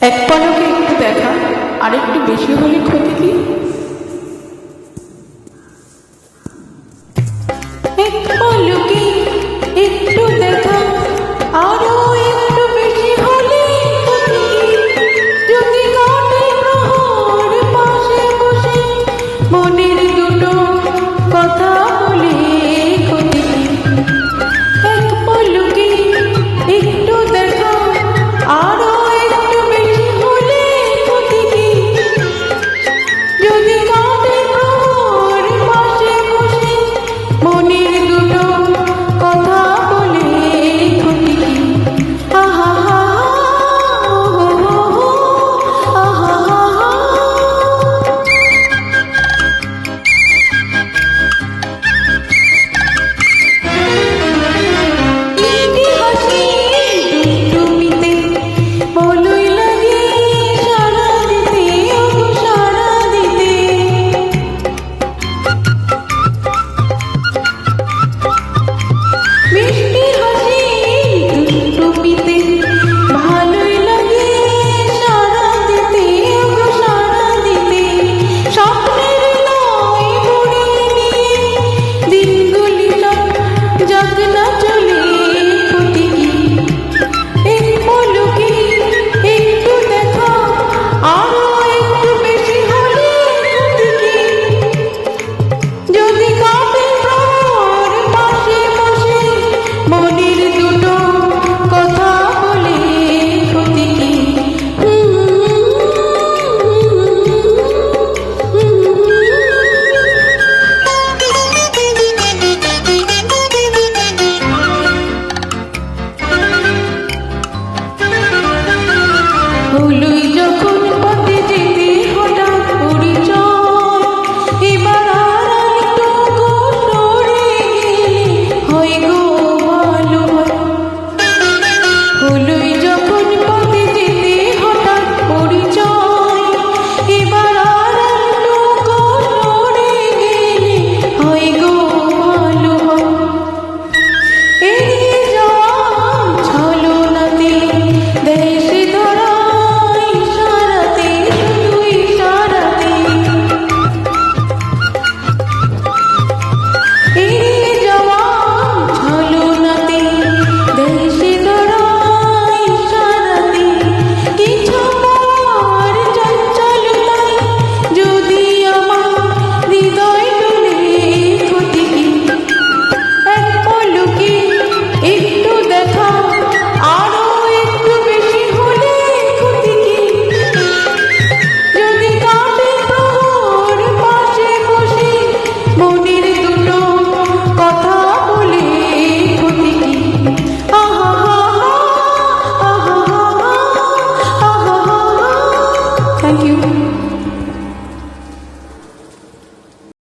এক পলকে একটু দেখা আর একটু বেশি হলে ক্ষতি কি? এক পলকে একটু দেখা আরো একটু বেশি হলে ক্ষতি কি? যদি কাটে প্রহর পাশে বসে মনের দুটো কথা বলে ক্ষতি কি? এক পলকে একটু দেখা আরো একটু বেশি হলে ক্ষতি কি? যদি কাটে প্রহর পাশে বসে মনের দুটো কথা বলে ক্ষতি কি? আহা হা আহা হা। মিষ্টি হাসি দুষ্টুমিতে বলই লাগে সাড়া দিতে, ওগো সাড়া দিতে। মিষ্টি হাসি দুষ্টুমিতে ভালোই লাগে সাড়া দিতে, ওগো সাড়া দিতে। স্বপ্নের নয় বুড়ি নিয়ে দিনগুলি সব যাক না চলে ক্ষতি কি? এক পলকে একটু দেখা আরো একটু বেশি হলে ক্ষতি কি? যদি কাটে প্রহর পাশে বসে মনের দুটো কথা বলে ক্ষতি কি? হলুই যখন